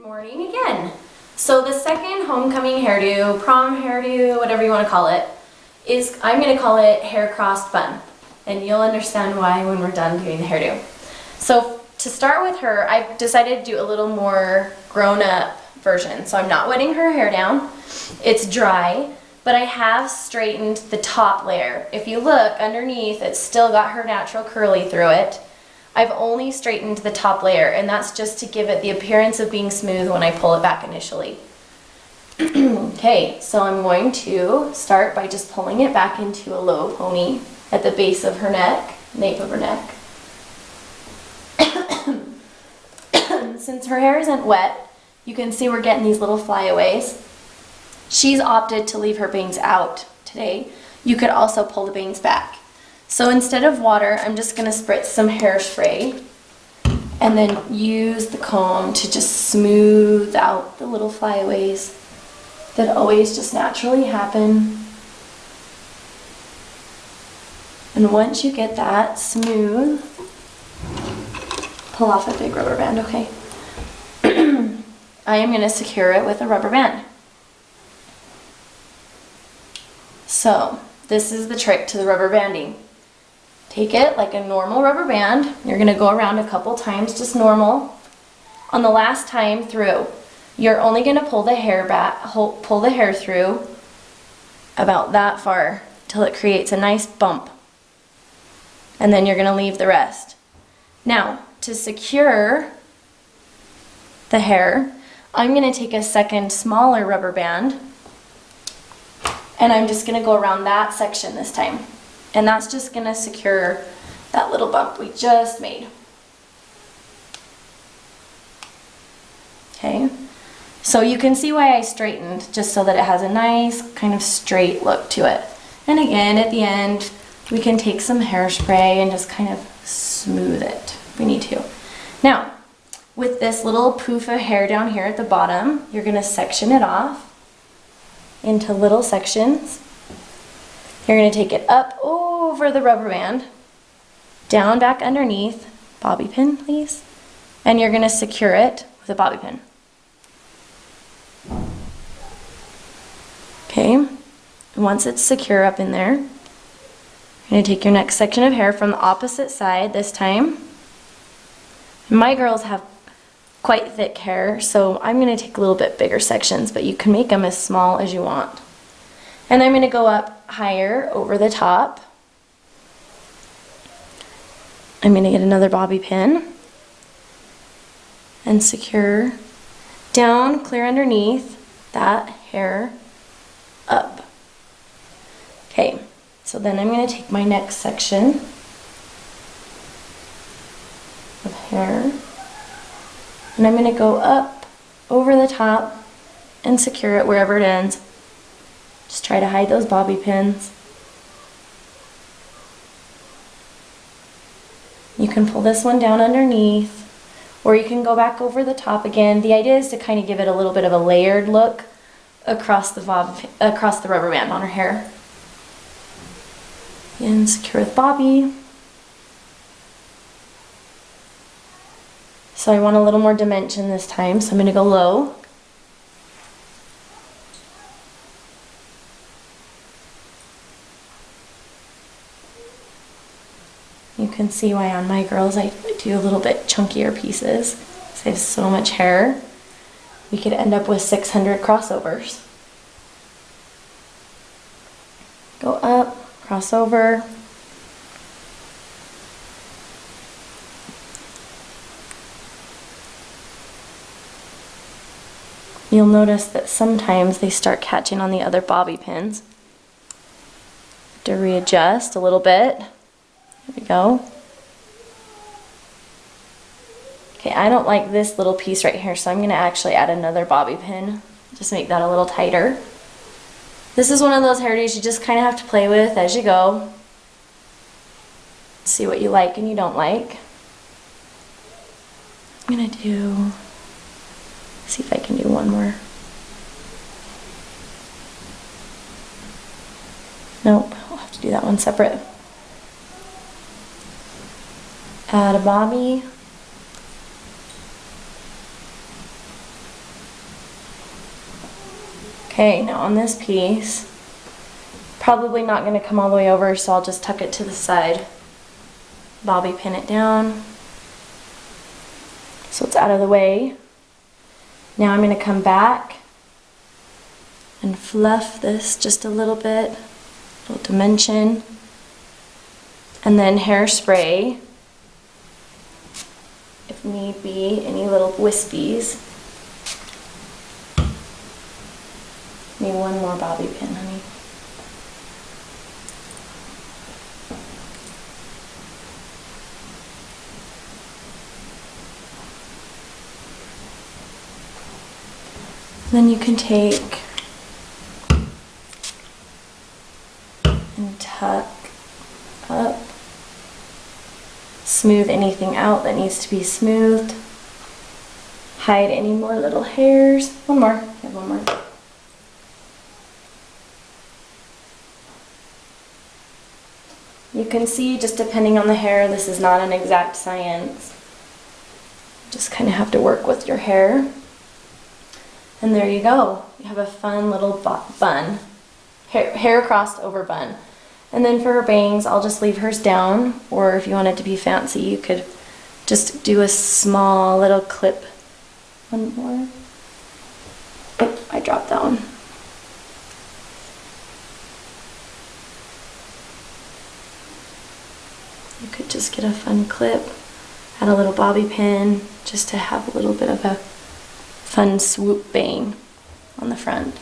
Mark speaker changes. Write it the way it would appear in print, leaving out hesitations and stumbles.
Speaker 1: Morning again. So the second homecoming hairdo, prom hairdo, whatever you want to call it, I'm going to call it hair crossed bun. And you'll understand why when we're done doing the hairdo. So to start with her, I've decided to do a little more grown up version. So I'm not wetting her hair down. It's dry, but I have straightened the top layer. If you look underneath, it's still got her natural curly through it. I've only straightened the top layer, and that's just to give it the appearance of being smooth when I pull it back initially. Okay, so I'm going to start by just pulling it back into a low pony at the base of her neck, nape of her neck. Since her hair isn't wet, you can see we're getting these little flyaways. She's opted to leave her bangs out today. You could also pull the bangs back. So instead of water, I'm just going to spritz some hairspray and then use the comb to just smooth out the little flyaways that always just naturally happen. And once you get that smooth, pull off a big rubber band, okay? I am going to secure it with a rubber band. So this is the trick to the rubber banding. Take it like a normal rubber band. You're going to go around a couple times, just normal. On the last time through, you're only going to pull the hair back, pull the hair through about that far till it creates a nice bump. And then you're going to leave the rest. Now, to secure the hair, I'm going to take a second smaller rubber band and I'm just going to go around that section this time. And that's just going to secure that little bump we just made. Okay, so you can see why I straightened, just so that it has a nice kind of straight look to it. And again, at the end, we can take some hairspray and just kind of smooth it if we need to. Now, with this little poof of hair down here at the bottom, you're going to section it off into little sections. You're going to take it up over the rubber band, down back underneath, bobby pin please, and you're going to secure it with a bobby pin. Okay, once it's secure up in there, you're going to take your next section of hair from the opposite side this time. My girls have quite thick hair, so I'm going to take a little bit bigger sections, but you can make them as small as you want. And I'm going to go up higher over the top. I'm going to get another bobby pin and secure down, clear underneath that hair up. Okay, so then I'm going to take my next section of hair and I'm going to go up over the top and secure it wherever it ends. Just try to hide those bobby pins. You can pull this one down underneath, or you can go back over the top again. The idea is to kind of give it a little bit of a layered look across the rubber band on her hair. And secure with bobby. So I want a little more dimension this time, so I'm going to go low. You can see why on my girls I do a little bit chunkier pieces. Because they have so much hair. We could end up with 600 crossovers. Go up, crossover. You'll notice that sometimes they start catching on the other bobby pins. To readjust a little bit. There we go. Okay, I don't like this little piece right here, so I'm going to actually add another bobby pin. Just make that a little tighter. This is one of those hairdos you just kind of have to play with as you go. See what you like and you don't like. I'm going to see if I can do one more. Nope, I'll have to do that one separate. Add a bobby. Okay, now on this piece, probably not going to come all the way over, so I'll just tuck it to the side. Bobby pin it down so it's out of the way. Now I'm going to come back and fluff this just a little bit, little dimension, and then hairspray, if need be, any little wispies. Need one more bobby pin, honey. Then you can take and tuck up, smooth anything out that needs to be smoothed, hide any more little hairs. One more, I have one more. You can see, just depending on the hair, this is not an exact science. Just kind of have to work with your hair. And there you go. You have a fun little bun. Hair crossed over bun. And then for her bangs, I'll just leave hers down. Or if you want it to be fancy, you could just do a small little clip. One more. Oh, I dropped that one. You could just get a fun clip, add a little bobby pin, just to have a little bit of a fun swoop bang on the front.